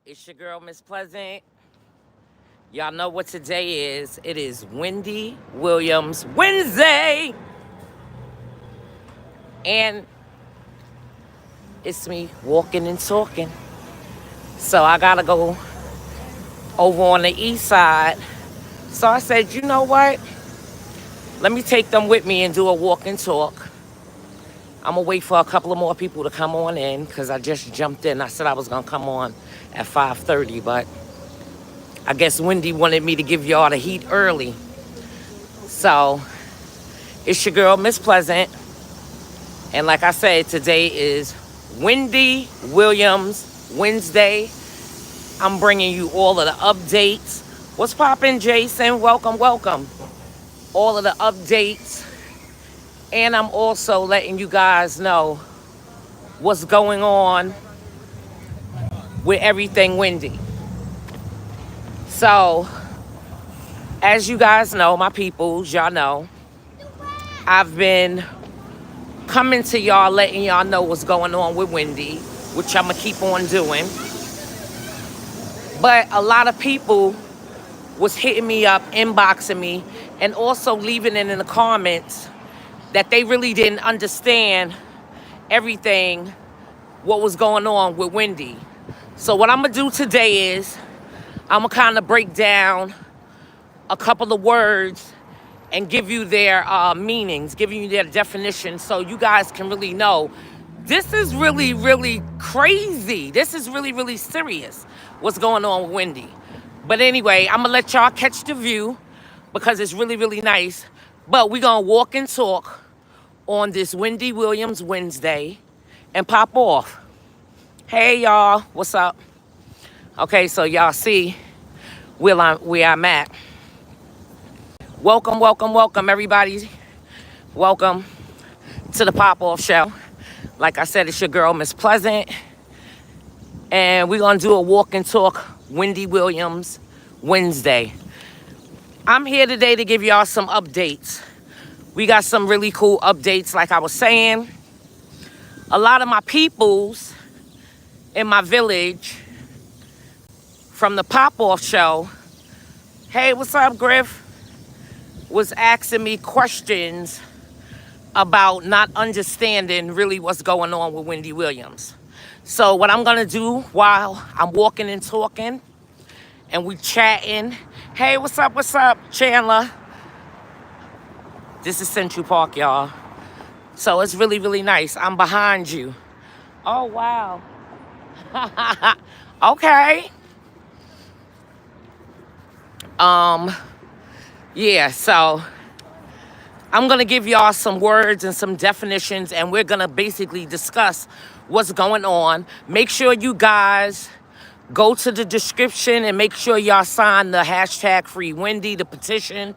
It's your girl, Miss Pleasant. Y'all know what today is. It is Wendy Williams Wednesday. And it's me walking and talking. So I gotta go over on the east side. So I said, you know what? Let me take them with me and do a walk and talk. I'm gonna wait for a couple of more people to come on in because I just jumped in. I said I was gonna come on at 5:30, but I guess Wendy wanted me to give y'all the heat early. So it's your girl, Miss Pleasant. And like I said, today is Wendy Williams Wednesday. I'm bringing you all of the updates. What's poppin', Jason? Welcome, welcome. All of the updates. And I'm also letting you guys know what's going on with everything Wendy. So, as you guys know, my peoples, y'all know, I've been coming to y'all, letting y'all know what's going on with Wendy, which I'm gonna keep on doing. But a lot of people was hitting me up, inboxing me, and also leaving it in the comments that they really didn't understand everything, what was going on with Wendy. So what I'm gonna do today is, I'm gonna kind of break down a couple of words and give you their meanings, giving you their definition so you guys can really know. This is really, really crazy. This is really, really serious, what's going on with Wendy. But anyway, I'm gonna let y'all catch the view because it's really, really nice. But we're gonna walk and talk on this Wendy Williams Wednesday and pop off. Hey y'all, what's up? Okay, so y'all see where I'm at. Welcome, welcome, welcome everybody. Welcome to the pop-off show. Like I said, it's your girl, Miss Pleasant. And we're gonna do a walk and talk Wendy Williams Wednesday. I'm here today to give y'all some updates. We got some really cool updates, like I was saying. A lot of my peoples in my village from the pop-off show, hey, what's up, Griff? Was asking me questions about not understanding really what's going on with Wendy Williams. So what I'm gonna do while I'm walking and talking and we chatting, hey, what's up, Chandler? This is Central Park, y'all. So it's really, really nice. I'm behind you. Oh, wow. Okay. Yeah, so I'm gonna give y'all some words and some definitions, and we're gonna basically discuss what's going on. Make sure you guys go to the description and make sure y'all sign the hashtag Free Wendy, the petition.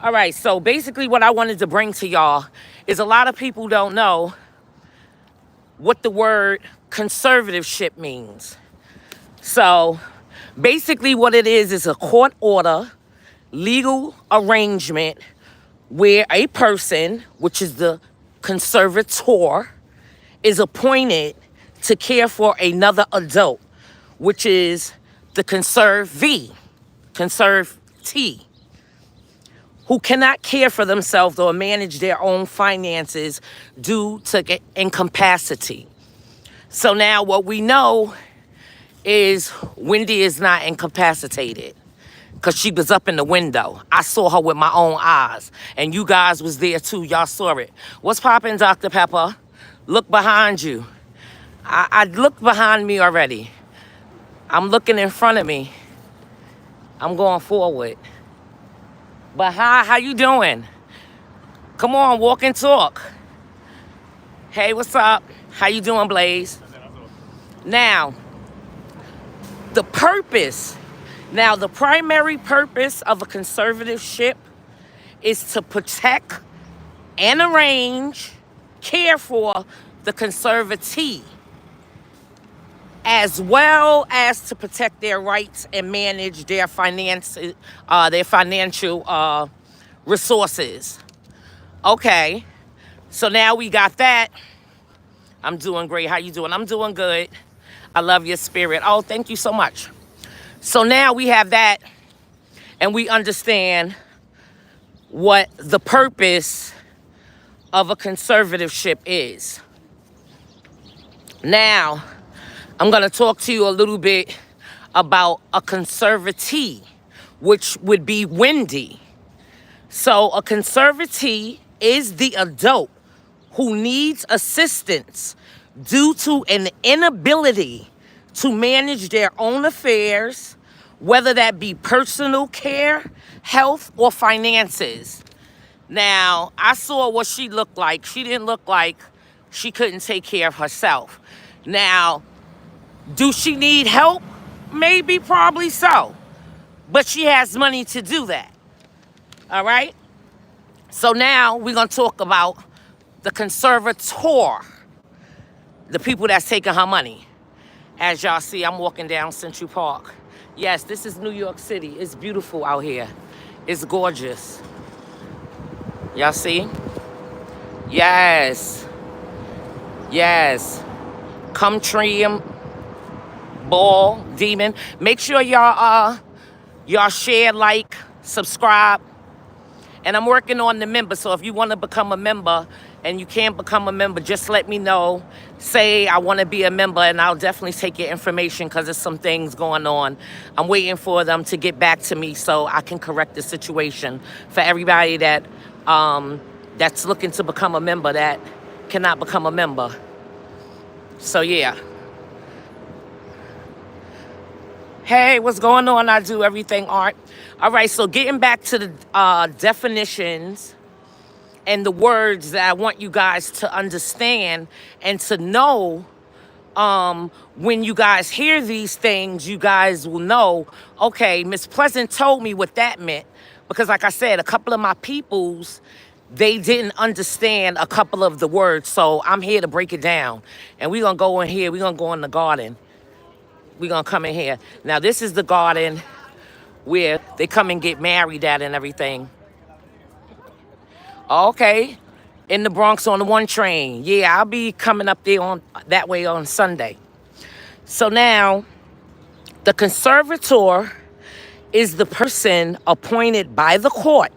All right, so basically what I wanted to bring to y'all is a lot of people don't know what the word conservatorship means. So basically what it is a court order, legal arrangement where a person, which is the conservator, is appointed to care for another adult, which is the conservee, who cannot care for themselves or manage their own finances due to incapacity. So now what we know is Wendy is not incapacitated because she was up in the window. I saw her with my own eyes, and you guys was there too. Y'all saw it. What's poppin', Dr. Pepper? Look behind you. I looked behind me already. I'm looking in front of me. I'm going forward. But hi, how you doing? Come on, walk and talk. Hey, what's up? How you doing, Blaze? Now, the primary purpose of a conservatorship is to protect and arrange, care for the conservatee, as well as to protect their rights and manage their financial resources. Okay, so now we got that. I'm doing great. How you doing? I'm doing good. I love your spirit. Oh, thank you so much. So now we have that, and we understand what the purpose of a conservatorship is. Now, I'm going to talk to you a little bit about a conservatee, which would be Wendy. So a conservatee is the adult who needs assistance due to an inability to manage their own affairs, whether that be personal care, health, or finances. Now, I saw what she looked like. She didn't look like she couldn't take care of herself. Now, do she need help? Maybe, probably so. But she has money to do that. All right? So now we're going to talk about the conservator, the people that's taking her money. As y'all see, I'm walking down Central Park. Yes, this is New York City. It's beautiful out here. It's gorgeous. Y'all see? Yes. Yes. Come trim, ball, demon. Make sure y'all share, like, subscribe. And I'm working on the member, so if you want to become a member and you can't become a member, just let me know. Say, I want to be a member, and I'll definitely take your information because there's some things going on. I'm waiting for them to get back to me so I can correct the situation for everybody that that's looking to become a member that cannot become a member. So, yeah. Hey, what's going on? I do everything art. All right, so getting back to the definitions and the words that I want you guys to understand and to know, when you guys hear these things, you guys will know, okay, Miss Pleasant told me what that meant. Because like I said, a couple of my peoples, they didn't understand a couple of the words. So I'm here to break it down. And we're going to go in here. We're going to go in the garden. We're going to come in here. Now, this is the garden where they come and get married at and everything. Okay. In the Bronx on the 1 train. Yeah, I'll be coming up there on that way on Sunday. So now, the conservator is the person appointed by the court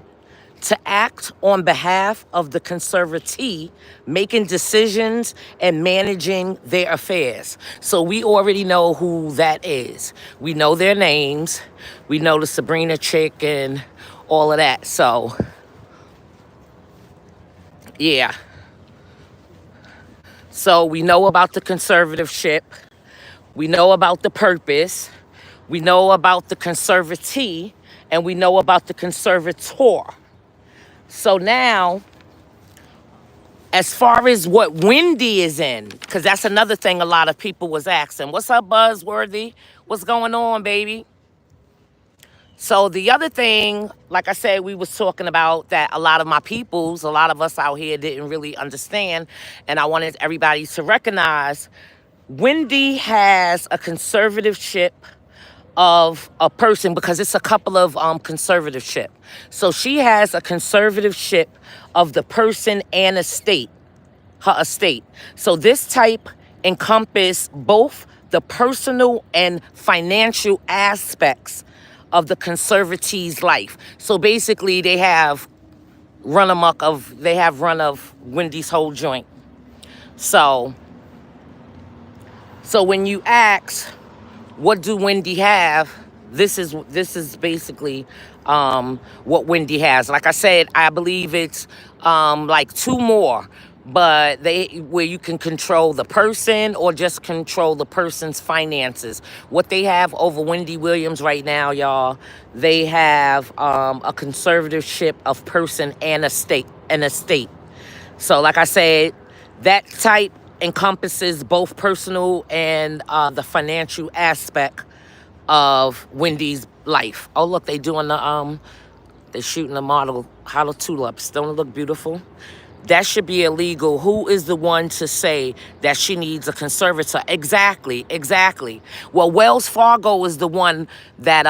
to act on behalf of the conservatee, making decisions and managing their affairs. So we already know who that is. We know their names. We know the Sabrina chick and all of that. So, yeah. So we know about the conservatorship. We know about the purpose. We know about the conservatee. And we know about the conservator. So now, as far as what Wendy is in, because that's another thing a lot of people was asking. What's up, Buzzworthy? What's going on, baby? So the other thing, like I said, we was talking about that a lot of my peoples, a lot of us out here didn't really understand. And I wanted everybody to recognize Wendy has a conservatorship of a person, because it's a couple of conservatorship. So she has a conservatorship of the person and estate, her estate. So this type encompass both the personal and financial aspects of the conservatee's life. So basically they have run of Wendy's whole joint. So when you ask, what do Wendy have? This is basically what Wendy has. Like I said, I believe it's like 2 more, but where you can control the person or just control the person's finances. What they have over Wendy Williams right now, y'all, they have a conservatorship of person and estate. So like I said, that type encompasses both personal and the financial aspect of Wendy's life. Oh, look, they doing they're shooting the hollow tulips. Don't it look beautiful? That should be illegal. Who is the one to say that she needs a conservator? Exactly. Well, Wells Fargo is the one that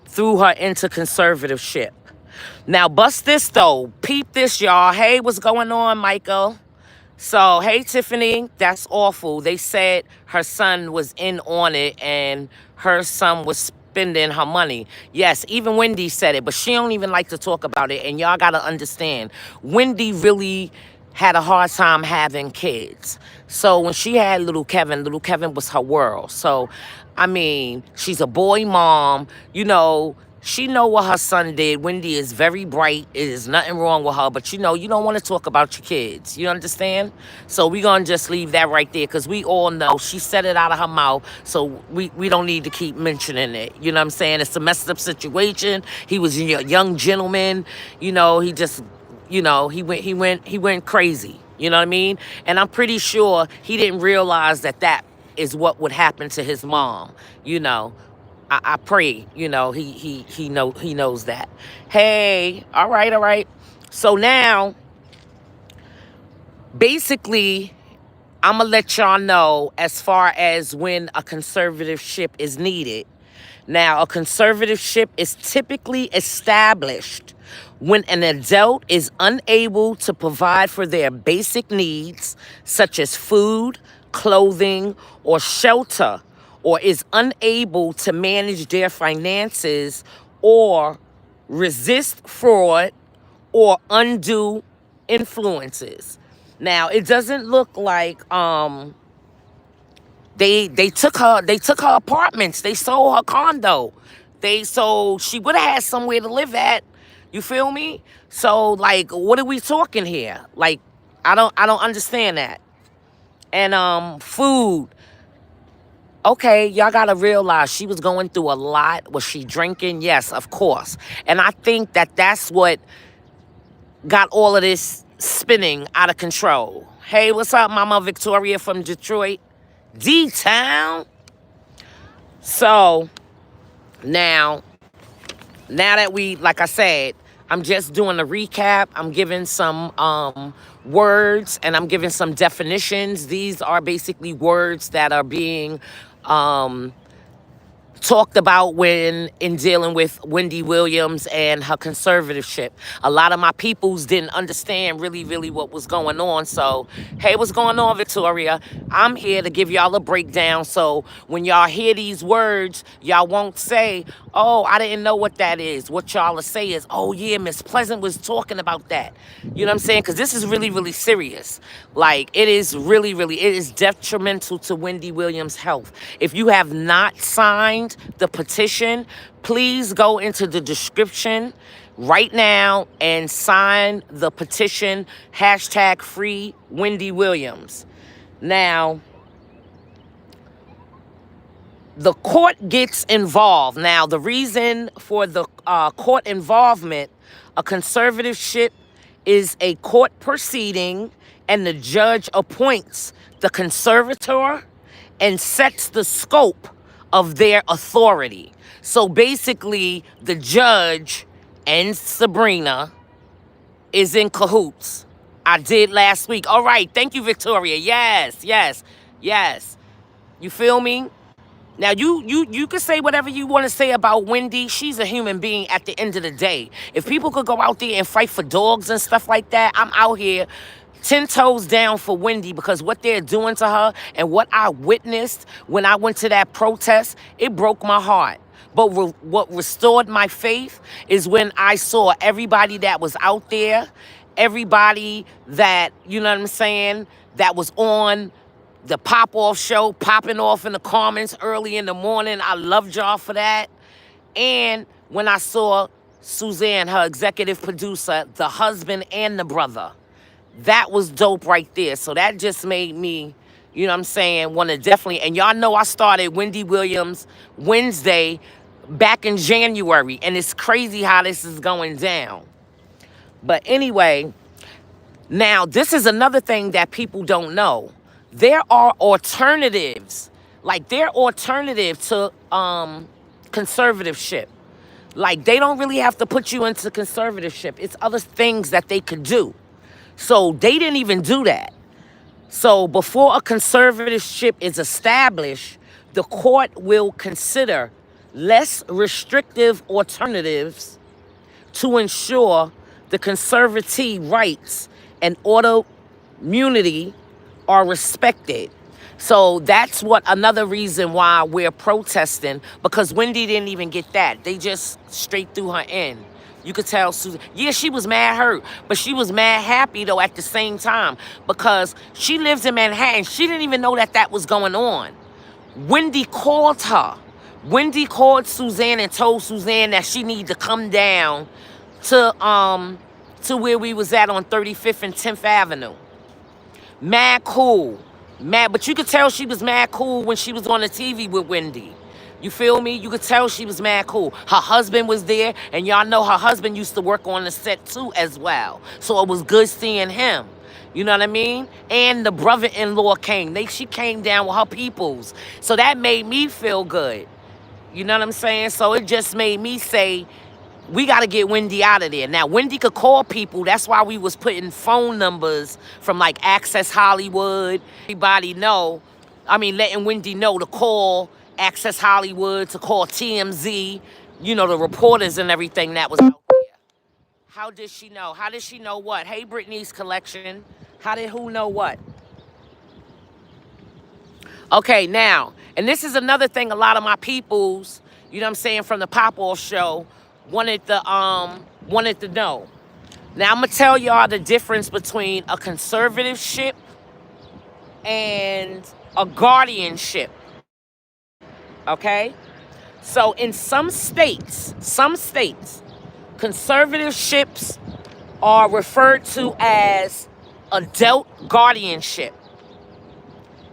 threw her into conservatorship. Now, bust this, though. Peep this, y'all. Hey, what's going on, Michael? So, hey, Tiffany, that's awful. They said her son was in on it and her son was spending her money. Yes, even Wendy said it, but she don't even like to talk about it. And y'all got to understand, Wendy really had a hard time having kids. So when she had little Kevin was her world. So, I mean, she's a boy mom, you know, she know what her son did. Wendy is very bright. There's nothing wrong with her. But, you know, you don't want to talk about your kids. You understand? So we going to just leave that right there because we all know she said it out of her mouth. So we don't need to keep mentioning it. You know what I'm saying? It's a messed up situation. He was a young gentleman. You know, he just, you know, he went crazy. You know what I mean? And I'm pretty sure he didn't realize that is what would happen to his mom, you know. I pray, you know, he knows that. Hey, all right, all right. So now, basically, I'm gonna let y'all know as far as when a conservatorship is needed. Now, a conservatorship is typically established when an adult is unable to provide for their basic needs, such as food, clothing, or shelter, or is unable to manage their finances or resist fraud or undue influences. Now, it doesn't look like they took her apartments. They sold her condo. So she would have had somewhere to live at. You feel me? So like, what are we talking here? Like, I don't understand that. And food. Okay, y'all gotta realize she was going through a lot. Was she drinking? Yes, of course. And I think that's what got all of this spinning out of control. Hey, what's up, Mama Victoria from Detroit? D-Town. So now that we, like I said, I'm just doing a recap. I'm giving some words and I'm giving some definitions. These are basically words that are being talked about when in dealing with Wendy Williams and her conservatorship. A lot of my peoples didn't understand really what was going on. So, hey, what's going on, Victoria? I'm here to give y'all a breakdown. So when y'all hear these words, y'all won't say, oh, I didn't know what that is. What y'all will say is, oh yeah, Miss Pleasant was talking about that. You know what I'm saying? Because this is really serious. Like, it is it is detrimental to Wendy Williams' health. If you have not signed the petition, please go into the description right now and sign the petition, hashtag free Wendy Williams. Now, the court gets involved. Now, the reason for the court involvement, a conservatorship is a court proceeding and the judge appoints the conservator and sets the scope of their authority. So basically, the judge and Sabrina is in cahoots. I did last week. All right, thank you, Victoria. Yes. You feel me? Now, you can say whatever you want to say about Wendy. She's a human being at the end of the day. If people could go out there and fight for dogs and stuff like that, I'm out here 10 toes down for Wendy because what they're doing to her and what I witnessed when I went to that protest, it broke my heart. But what restored my faith is when I saw everybody that was out there, everybody that, you know what I'm saying, that was on the pop-off show, popping off in the comments early in the morning. I loved y'all for that. And when I saw Suzanne, her executive producer, the husband and the brother, that was dope right there. So that just made me, you know what I'm saying, want to definitely, and y'all know I started Wendy Williams Wednesday back in January, and it's crazy how this is going down. But anyway, now this is another thing that people don't know. There are alternatives, like they're alternative to conservatorship. Like they don't really have to put you into conservatorship. It's other things that they could do. So they didn't even do that. So before a conservatorship is established, the court will consider less restrictive alternatives to ensure the conservatee rights and order immunity are respected. So that's what another reason why we're protesting, because Wendy didn't even get that. They just straight threw her in. You could tell Susan, yeah, she was mad hurt, but she was mad happy though at the same time, because she lives in Manhattan. She didn't even know that that was going on. Wendy called her. Wendy called Suzanne and told Suzanne that she needed to come down to where we was at on 35th and 10th Avenue. Mad cool. Mad, but you could tell she was mad cool when she was on the TV with Wendy. You feel me? You could tell she was mad cool. Her husband was there, and y'all know her husband used to work on the set too as well. So it was good seeing him. You know what I mean? And the brother-in-law came. She came down with her peoples. So that made me feel good. You know what I'm saying? So it just made me say, we got to get Wendy out of there. Now, Wendy could call people. That's why we was putting phone numbers from like Access Hollywood. Everybody know. I mean, letting Wendy know to call Access Hollywood, to call TMZ, you know, the reporters and everything that was out there. How did she know? How did she know what? Hey, Britney's collection. How did who know what? Okay, now, and this is another thing a lot of my peoples, you know what I'm saying, from the Pop-Off show, wanted to know. Now, I'm going to tell y'all the difference between a conservatorship and a guardianship. Okay? So, in some states, conservatorships are referred to as adult guardianship.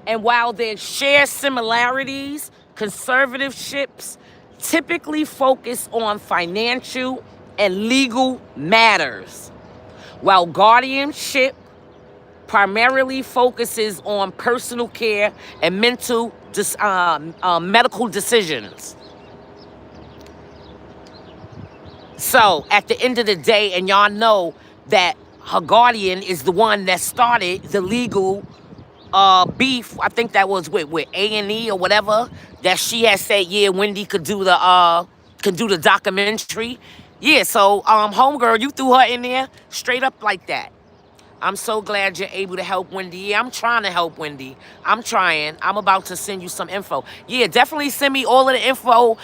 And while they share similarities, conservatorships typically focus on financial and legal matters, while guardianship primarily focuses on personal care and medical decisions. So at the end of the day, and y'all know that her guardian is the one that started the legal beef. I think that was with A&E or whatever, that she had said, yeah, Wendy could do the documentary. Yeah, so homegirl, you threw her in there straight up like that. I'm so glad you're able to help Wendy. Yeah, I'm trying to help Wendy. I'm trying. I'm about to send you some info. Yeah, definitely send me all of the info.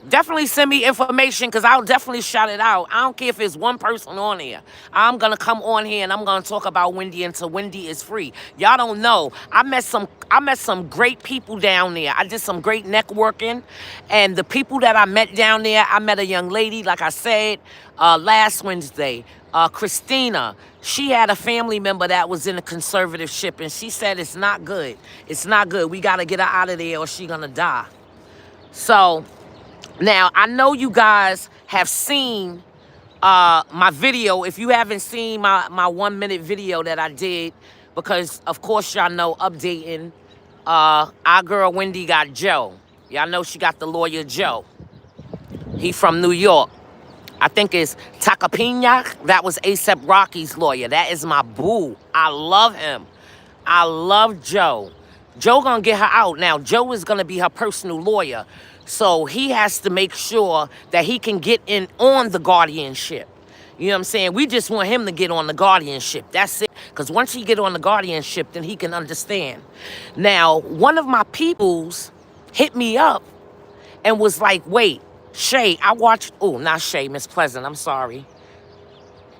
Definitely send me information, because I'll definitely shout it out. I don't care if it's one person on here. I'm going to come on here and I'm going to talk about Wendy until Wendy is free. Y'all don't know. I met some great people down there. I did some great networking. And the people that I met down there, I met a young lady, like I said, last Wednesday. Christina, she had a family member that was in a conservatorship, and she said it's not good. It's not good. We got to get her out of there or she's going to die. So now, I know you guys have seen my video. If you haven't seen my 1 minute video that I did, because of course y'all know, updating, our girl Wendy got Joe. Y'all know she got the lawyer Joe. He from New York. I think it's Tacopina. That was A$AP Rocky's lawyer. That is my boo. I love him. I love Joe. Joe gonna get her out. Now, Joe is gonna be her personal lawyer. So he has to make sure that he can get in on the guardianship. You know what I'm saying? We just want him to get on the guardianship. That's it. Because once he get on the guardianship, then he can understand. Now, one of my peoples hit me up and was like, wait, Shay, I watched, oh, not Shay, Miss Pleasant, I'm sorry.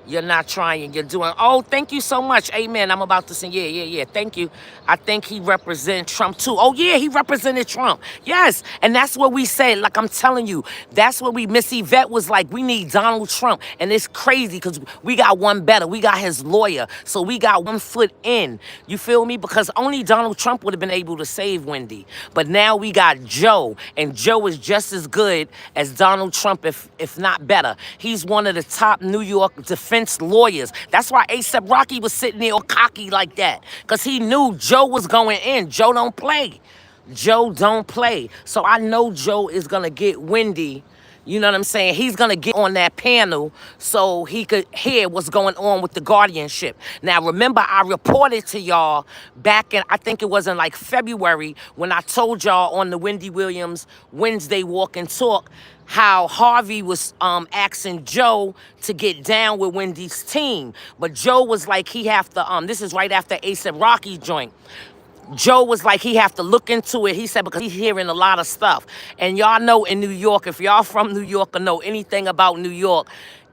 You're not trying, you're doing, oh, thank you so much, amen. I'm about to say, yeah, thank you. I think he represents Trump too. Oh yeah, he represented Trump. Yes, and that's what we said, like I'm telling you, that's what Miss Yvette was like, we need Donald Trump. And it's crazy because we got one better. We got his lawyer. So we got 1 foot in, you feel me? Because only Donald Trump would have been able to save Wendy. But now we got Joe, and Joe is just as good as Donald Trump, if not better. He's one of the top New York defense lawyers. That's why A$AP Rocky was sitting there all cocky like that, because he knew Joe was going in. Joe don't play. Joe don't play. So I know Joe is gonna get Wendy, You know what I'm saying? He's going to get on that panel so he could hear what's going on with the guardianship. Now, remember, I reported to y'all back in, I think it was in like February, when I told y'all on the Wendy Williams Wednesday Walk and Talk how Harvey was asking Joe to get down with Wendy's team. But Joe was like, he have to, this is right after A$AP Rocky joint. Joe was like, he have to look into it. He said, because he's hearing a lot of stuff. And y'all know in New York, if y'all from New York or know anything about New York,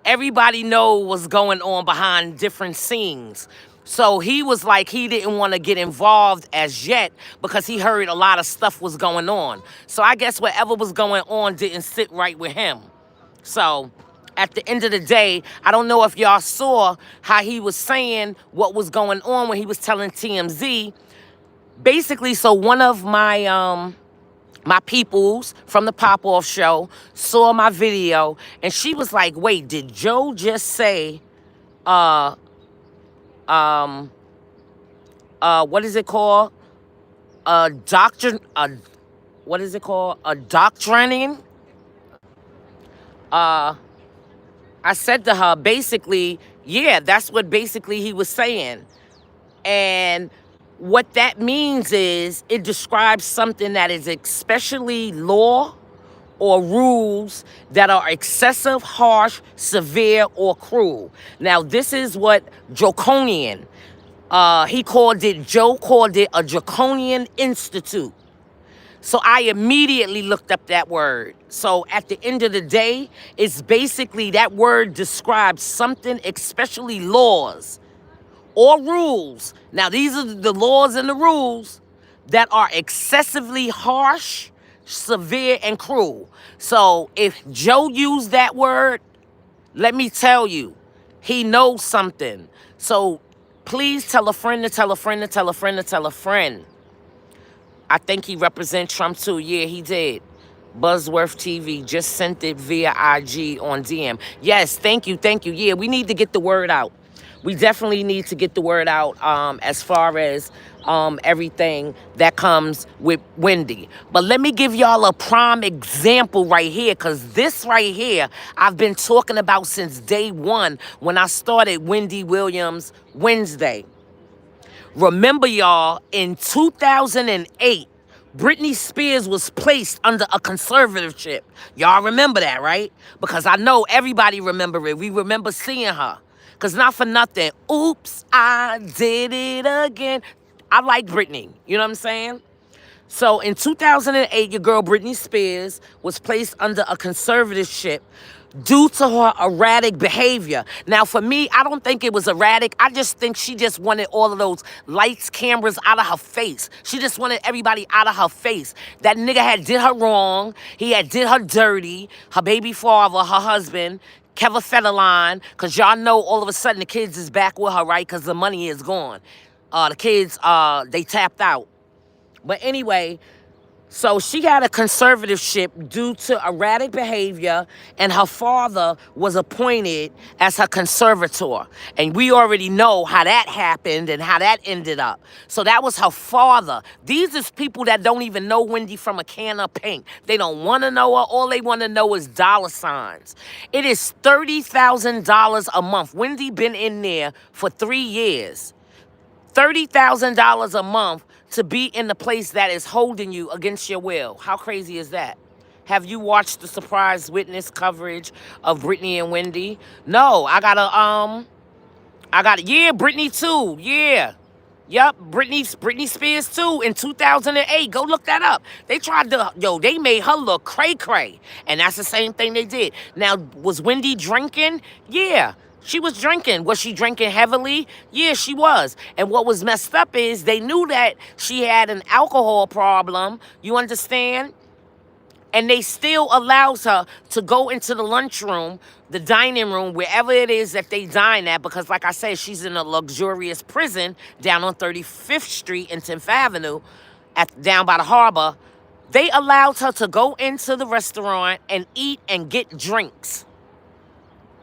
everybody know what's going on behind different scenes. So he was like, he didn't want to get involved as yet because he heard a lot of stuff was going on. So I guess whatever was going on didn't sit right with him. So at the end of the day, I don't know if y'all saw how he was saying what was going on when he was telling TMZ. Basically, so one of my my peoples from the Pop-Off show saw my video, and she was like, wait, did Joe just say, what is it called? What is it called? A doctrining? I said to her, basically, yeah, that's what basically he was saying. And what that means is it describes something that is especially law or rules that are excessive, harsh, severe, or cruel. Now, this is what draconian, Joe called it a draconian institute. So I immediately looked up that word. So at the end of the day, it's basically that word describes something, especially laws or rules. Now, these are the laws and the rules that are excessively harsh, severe, and cruel. So if Joe used that word, let me tell you, he knows something. So please tell a friend to tell a friend to tell a friend to tell a friend. I think he represents Trump too. Yeah, he did. Buzzworth TV just sent it via IG on DM. Yes, thank you, thank you. Yeah, we need to get the word out. We definitely need to get the word out as far as everything that comes with Wendy. But let me give y'all a prime example right here, because this right here I've been talking about since day one when I started Wendy Williams Wednesday. Remember, y'all, in 2008, Britney Spears was placed under a conservatorship. Y'all remember that, right? Because I know everybody remember it. We remember seeing her. Because not for nothing, oops, I did it again. I like Britney, you know what I'm saying? So in 2008, your girl Britney Spears was placed under a conservatorship due to her erratic behavior. Now, for me, I don't think it was erratic. I just think she just wanted all of those lights, cameras out of her face. She just wanted everybody out of her face. That nigga had did her wrong. He had did her dirty. Her baby father, her husband, Kevin Federline, because y'all know all of a sudden the kids is back with her, right? Because the money is gone. The kids, they tapped out. But anyway, so she had a conservatorship due to erratic behavior, and her father was appointed as her conservator. And we already know how that happened and how that ended up. So that was her father. These is people that don't even know Wendy from a can of paint. They don't want to know her. All they want to know is dollar signs. It is $30,000 a month. Wendy been in there for 3 years. $30,000 a month to be in the place that is holding you against your will. How crazy is that? Have you watched the surprise witness coverage of Britney and Wendy? No, I got yeah, Britney too, yeah. Yup, Britney Spears too in 2008. Go look that up. They tried to, they made her look cray-cray. And that's the same thing they did. Now, was Wendy drinking? Yeah. She was drinking. Was she drinking heavily? Yeah, she was. And what was messed up is they knew that she had an alcohol problem. You understand? And they still allows her to go into the lunchroom, the dining room, wherever it is that they dine at. Because like I said, she's in a luxurious prison down on 35th Street and 10th Avenue, down by the harbor. They allowed her to go into the restaurant and eat and get drinks.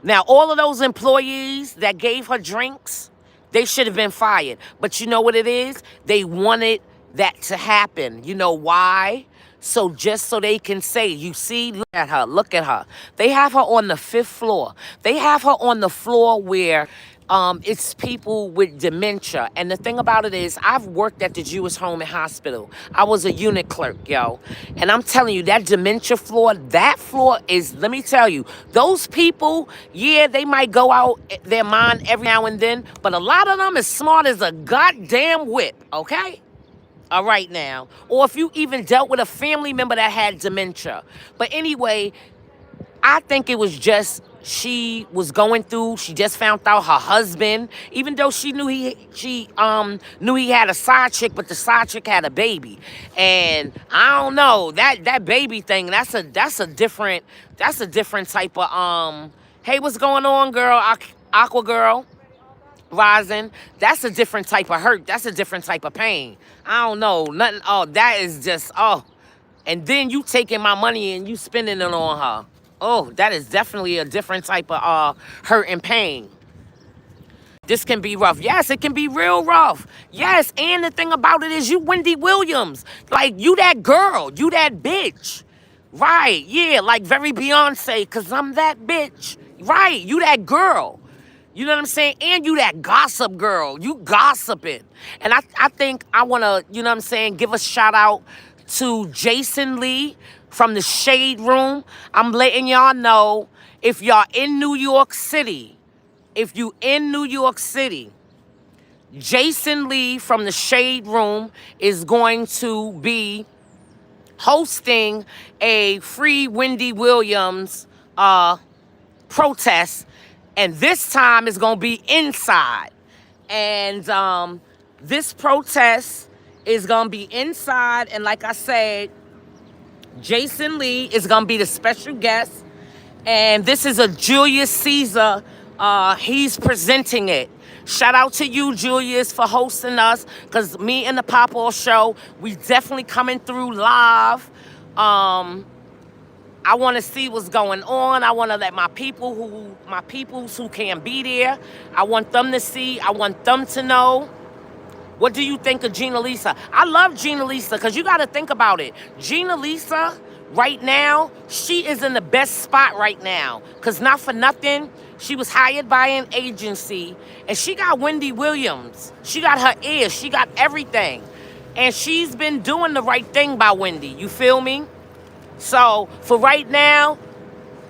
Now, all of those employees that gave her drinks, they should have been fired. But you know what it is? They wanted that to happen. You know why? So just so they can say, you see, look at her, look at her. They have her on the 5th floor. They have her on the floor where it's people with dementia. And the thing about it is, I've worked at the Jewish Home and Hospital. I was a unit clerk, yo. And I'm telling you, that dementia floor, that floor is, let me tell you, those people, yeah, they might go out their mind every now and then, but a lot of them is smart as a goddamn whip, okay? All right now. Or if you even dealt with a family member that had dementia. But anyway, I think it was just she was going through. She just found out her husband, even though she knew he had a side chick, but the side chick had a baby. And I don't know, that baby thing. That's a different type of Hey, what's going on, girl? Aqua girl. Rising, that's a different type of hurt. That's a different type of pain. I don't know, nothing. Oh, that is just, oh. And then you taking my money and you spending it on her. Oh, that is definitely a different type of hurt and pain. This can be rough. Yes, it can be real rough. Yes, and the thing about it is you Wendy Williams. Like, you that girl. You that bitch. Right, yeah, like very Beyonce, because I'm that bitch. Right, you that girl. You know what I'm saying? And you that gossip girl. You gossiping. And I think I want to, you know what I'm saying, give a shout out to Jason Lee from the Shade Room. I'm letting y'all know, if y'all in New York City, Jason Lee from the Shade Room is going to be hosting a free Wendy Williams protest. And this time it's going to be inside. And this protest is going to be inside. And like I said, Jason Lee is going to be the special guest. And this is a Julius Caesar. He's presenting it. Shout out to you, Julius, for hosting us. Because me and the Pop Off Show, we definitely coming through live. I want to see what's going on. I want to let my peoples who can't be there, I want them to see. I want them to know. What do you think of Gina Lisa? I love Gina Lisa, because you got to think about it. Gina Lisa, right now, she is in the best spot right now. Because not for nothing, she was hired by an agency, and she got Wendy Williams. She got her ears. She got everything. And she's been doing the right thing by Wendy. You feel me? So, for right now,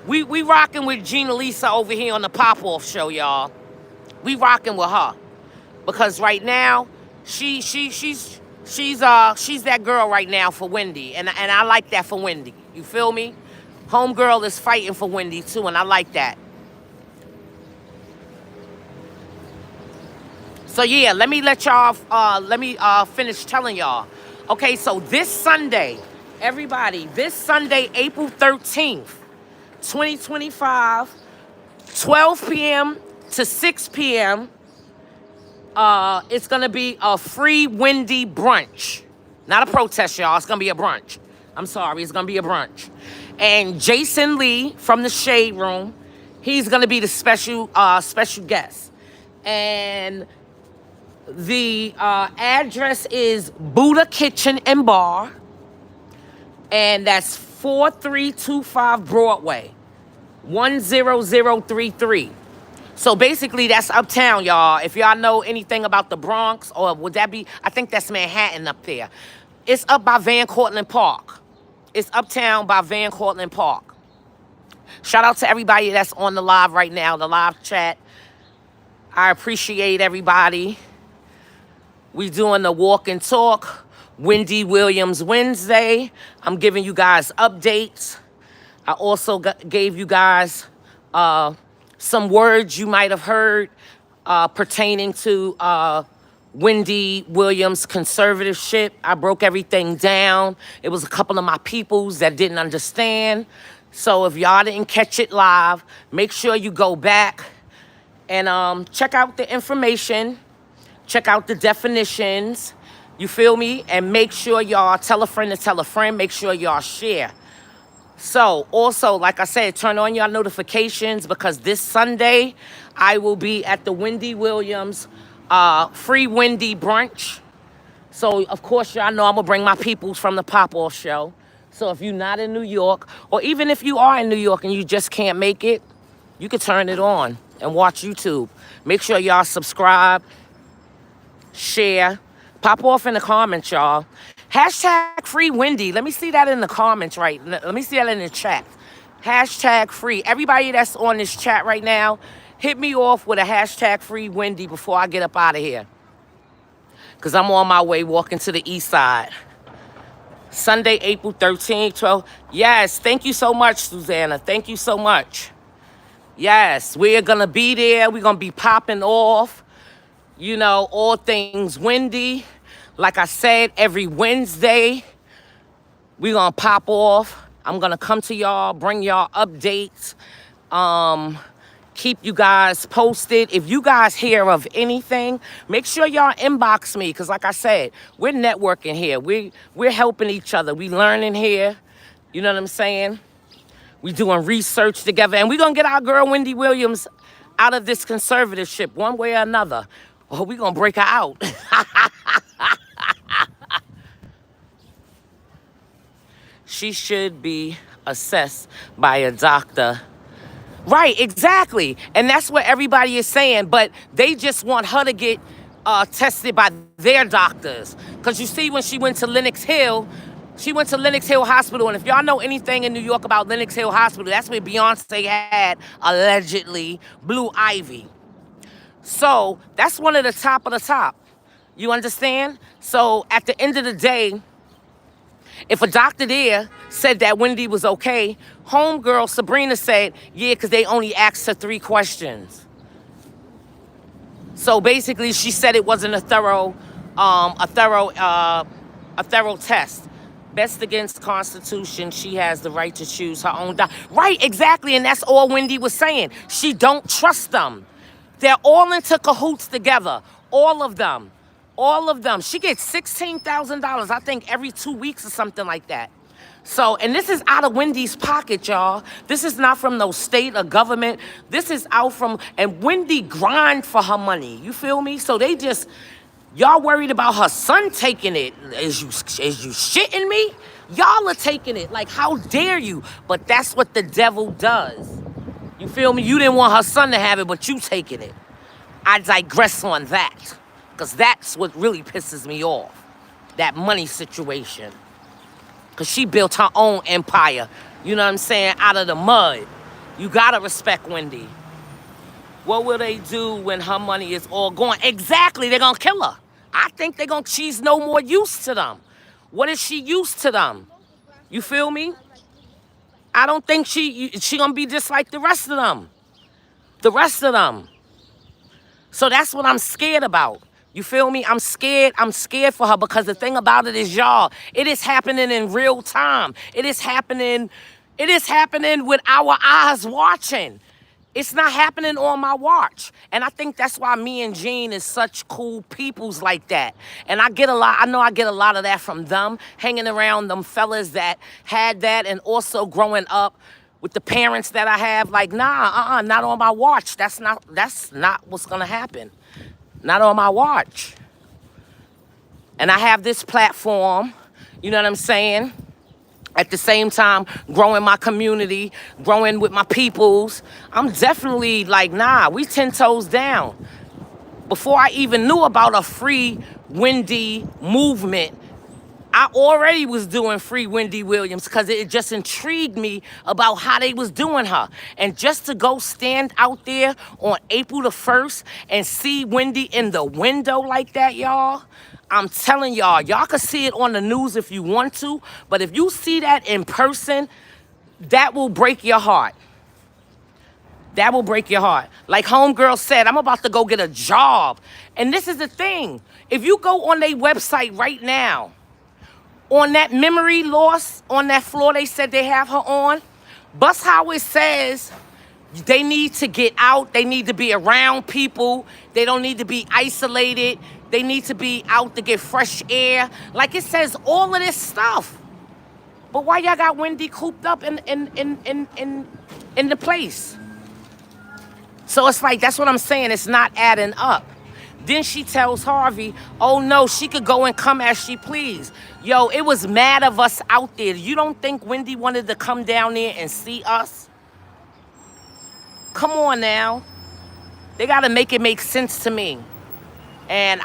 we rocking with Gina Lisa over here on the Pop Off Show, y'all. We rocking with her. Because right now, she's that girl right now for Wendy. And I like that for Wendy. You feel me? Homegirl is fighting for Wendy too, and I like that. So yeah, let me finish telling y'all. Okay, so this Sunday, everybody, this Sunday, April 13th, 2025, 12 p.m. to 6 p.m., it's going to be a free Wendy brunch. Not a protest, y'all. It's going to be a brunch. I'm sorry. It's going to be a brunch. And Jason Lee from the Shade Room, he's going to be the special guest. And the address is Buddha Kitchen and Bar. And that's 4325 Broadway, 10033. So basically, that's uptown, y'all. If y'all know anything about the Bronx, or would that be, I think that's Manhattan up there. It's up by Van Cortlandt Park. It's uptown by Van Cortlandt Park. Shout out to everybody that's on the live right now, the live chat. I appreciate everybody. We doing the walk and talk. Wendy Williams Wednesday. I'm giving you guys updates. I also gave you guys some words you might have heard pertaining to Wendy Williams conservatorship. I broke everything down. It was a couple of my peoples that didn't understand. So if y'all didn't catch it live, make sure you go back and check out the information, check out the definitions. You feel me? And make sure y'all tell a friend to tell a friend. Make sure y'all share. So, also, like I said, turn on your notifications, because this Sunday, I will be at the Wendy Williams free Wendy brunch. So, of course, y'all know I'm going to bring my peoples from the Pop Off Show. So if you're not in New York, or even if you are in New York and you just can't make it, you can turn it on and watch YouTube. Make sure y'all subscribe, share, pop off in the comments, y'all. Hashtag free Wendy. Let me see that in the comments, right? Let me see that in the chat. Hashtag free. Everybody that's on this chat right now, hit me off with a hashtag free Wendy before I get up out of here. Because I'm on my way walking to the east side. Sunday, April 13th, 12th. Yes, thank you so much, Susanna. Thank you so much. Yes, we're going to be there. We're going to be popping off. You know, all things Wendy. Like I said, every Wednesday, we're going to pop off. I'm going to come to y'all, bring y'all updates. Keep you guys posted. If you guys hear of anything, make sure y'all inbox me. Because like I said, we're networking here. We're helping each other. We learning here. You know what I'm saying? We doing research together. And we're going to get our girl Wendy Williams out of this conservatorship one way or another. Or we're going to break her out. She should be assessed by a doctor. Right, exactly. And that's what everybody is saying. But they just want her to get tested by their doctors. Because you see, when she went to Lenox Hill, she went to Lenox Hill Hospital. And if y'all know anything in New York about Lenox Hill Hospital, that's where Beyonce had, allegedly, Blue Ivy. So that's one of the top of the top. You understand? So at the end of the day, if a doctor there said that Wendy was okay, homegirl Sabrina said, yeah, because they only asked her 3 questions. So basically, she said it wasn't a thorough test. Best against the Constitution, she has the right to choose her own doctor. Right, exactly, and that's all Wendy was saying. She don't trust them. They're all into cahoots together, all of them. All of them. She gets $16,000, I think, every 2 weeks or something like that. So, and this is out of Wendy's pocket, y'all. This is not from no state or government. This is out from, and Wendy grind for her money. You feel me? So they just, y'all worried about her son taking it. Is you shitting me? Y'all are taking it. Like, how dare you? But that's what the devil does. You feel me? You didn't want her son to have it, but you taking it. I digress on that. Because that's what really pisses me off. That money situation. Because she built her own empire. You know what I'm saying? Out of the mud. You got to respect Wendy. What will they do when her money is all gone? Exactly. They're going to kill her. I think she's no more use to them. What is she used to them? You feel me? I don't think she going to be just like the rest of them. The rest of them. So that's what I'm scared about. You feel me? I'm scared for her because the thing about it is, y'all, it is happening in real time. It is happening with our eyes watching. It's not happening on my watch. And I think that's why me and Jean is such cool peoples like that. And I know I get a lot of that from them, hanging around them fellas that had that, and also growing up with the parents that I have, like, nah, not on my watch. That's not what's gonna happen. Not on my watch. And I have this platform, you know what I'm saying? At the same time, growing my community, growing with my peoples. I'm definitely like, nah, we 10 toes down. Before I even knew about a free Wendy movement, I already was doing free Wendy Williams because it just intrigued me about how they was doing her. And just to go stand out there on April the 1st and see Wendy in the window like that, y'all, I'm telling y'all, y'all can see it on the news if you want to, but if you see that in person, that will break your heart. That will break your heart. Like homegirl said, I'm about to go get a job. And this is the thing. If you go on their website right now, on that memory loss, on that floor they said they have her on, Bus Howard says they need to get out. They need to be around people. They don't need to be isolated. They need to be out to get fresh air. Like it says all of this stuff. But why y'all got Wendy cooped up in the place? So it's like, that's what I'm saying. It's not adding up. Then she tells Harvey, oh no, she could go and come as she please. Yo, it was mad of us out there. You don't think Wendy wanted to come down there and see us? Come on now. They gotta make it make sense to me. And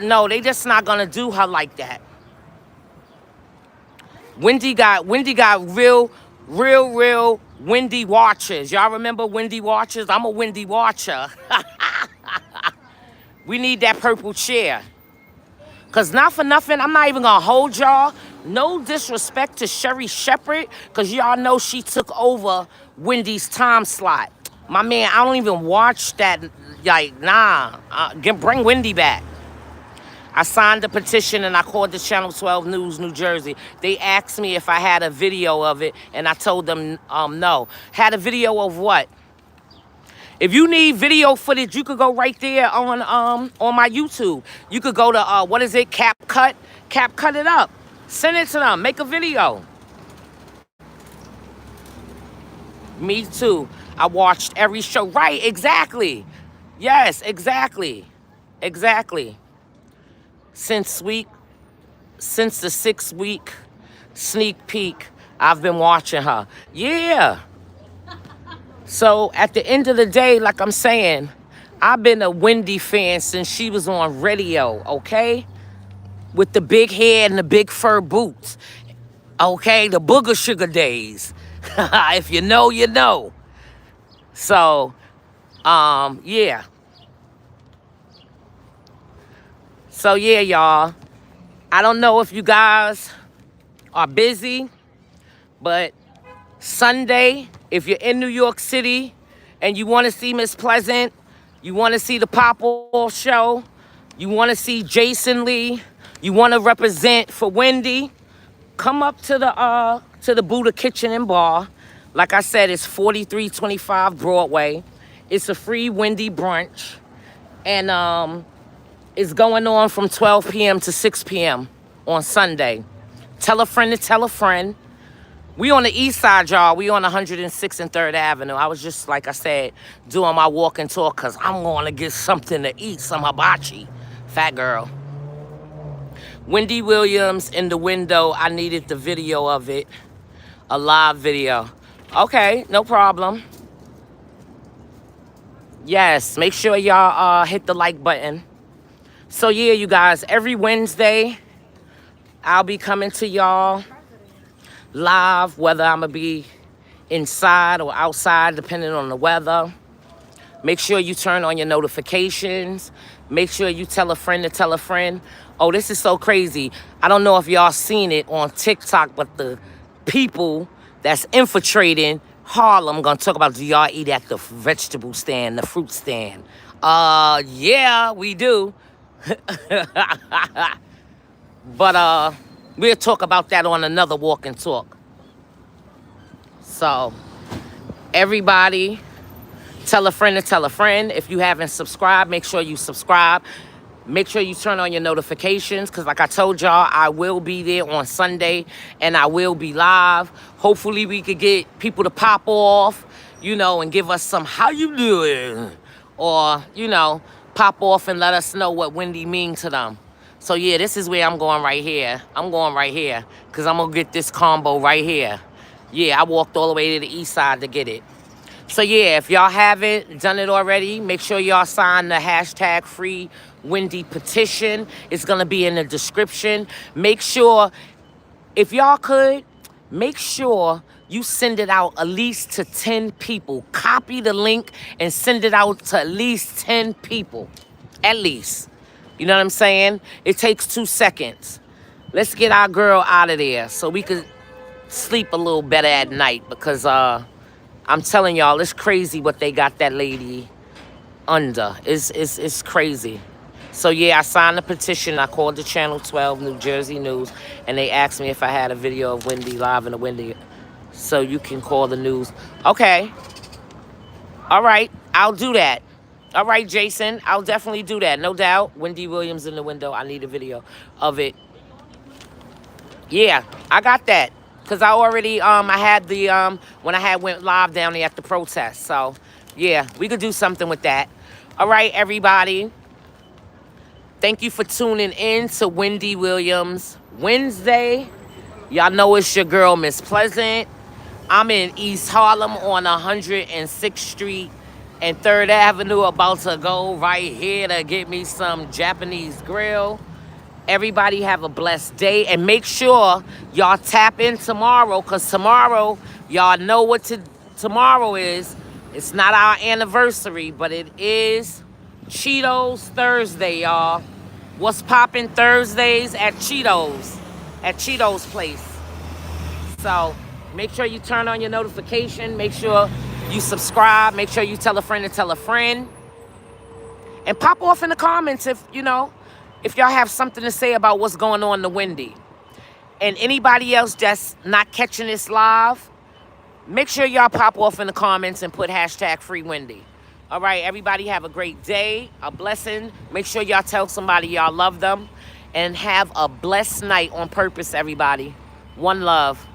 no, they just not gonna do her like that. Wendy got real Wendy watchers. Y'all remember Wendy watchers? I'm a Wendy watcher. We need that purple chair. Because not for nothing, I'm not even going to hold y'all. No disrespect to Sherry Shepherd, because y'all know she took over Wendy's time slot. My man, I don't even watch that. Like, nah. Bring Wendy back. I signed the petition and I called the Channel 12 News, New Jersey. They asked me if I had a video of it, and I told them no. Had a video of what? If you need video footage, you could go right there on my YouTube. You could go to, what is it, CapCut? CapCut it up. Send it to them. Make a video. Me too. I watched every show. Right, exactly. Yes, exactly. Exactly. Since the 6-week sneak peek, I've been watching her. Yeah. So at the end of the day, like I'm saying, I've been a Wendy fan since she was on radio, okay? With the big hair and the big fur boots, okay? The booger sugar days. If you know, you know. So, yeah. So, yeah, y'all. I don't know if you guys are busy, but Sunday, if you're in New York City and you want to see Miss Pleasant, you want to see the Pop-Off show, you want to see Jason Lee, you want to represent for Wendy, come up to the Buddha Kitchen and Bar. Like I said, it's 4325 Broadway. It's a free Wendy brunch. And it's going on from 12 p.m. to 6 p.m. on Sunday. Tell a friend to tell a friend. We on the east side, y'all. We on 106th and 3rd Avenue. I was just, like I said, doing my walk and talk because I'm going to get something to eat, some hibachi. Fat girl. Wendy Williams in the window. I needed the video of it. A live video. Okay, no problem. Yes, make sure y'all hit the like button. So, yeah, you guys, every Wednesday, I'll be coming to y'all live, whether I'm going to be inside or outside, depending on the weather. Make sure you turn on your notifications. Make sure you tell a friend to tell a friend. Oh, this is so crazy. I don't know if y'all seen it on TikTok, but the people that's infiltrating Harlem, I'm going to talk about, do y'all eat at the vegetable stand, the fruit stand? Yeah, we do. But we'll talk about that on another walk and talk. So, everybody, tell a friend to tell a friend. If you haven't subscribed, make sure you subscribe. Make sure you turn on your notifications, because like I told y'all, I will be there on Sunday and I will be live. Hopefully we could get people to pop off, you know, and give us some how you doing, or, you know, pop off and let us know what Wendy means to them. So yeah, this is where I'm going right here. I'm going right here because I'm going to get this combo right here. Yeah, I walked all the way to the east side to get it. So yeah, if y'all haven't done it already, make sure y'all sign the hashtag free Wendy petition. It's going to be in the description. Make sure, if y'all could, make sure you send it out at least to 10 people. Copy the link and send it out to at least 10 people. At least. You know what I'm saying? It takes 2 seconds. Let's get our girl out of there so we could sleep a little better at night, because I'm telling y'all, it's crazy what they got that lady under. It's crazy. So yeah, I signed the petition. I called the Channel 12 New Jersey News, and they asked me if I had a video of Wendy live in the Wendy. So you can call the news. Okay. All right. I'll do that. All right, Jason. I'll definitely do that. No doubt. Wendy Williams in the window. I need a video of it. Yeah, I got that. Because I already, I had the, when I went live down there at the protest. So, yeah, we could do something with that. All right, everybody. Thank you for tuning in to Wendy Williams Wednesday. Y'all know it's your girl, Miss Pleasant. I'm in East Harlem on 106th Street and 3rd Avenue, about to go right here to get me some Japanese grill. Everybody have a blessed day, and make sure y'all tap in tomorrow, because tomorrow, y'all know what tomorrow is. It's not our anniversary, but it is Cheetos Thursday, y'all. What's poppin' Thursdays at Cheetos place. So make sure you turn on your notification. Make sure you subscribe. Make sure you tell a friend to tell a friend. And pop off in the comments if y'all have something to say about what's going on to Wendy. And anybody else that's not catching this live, make sure y'all pop off in the comments and put hashtag Free Wendy. All right, everybody have a great day, a blessing. Make sure y'all tell somebody y'all love them. And have a blessed night on purpose, everybody. One love.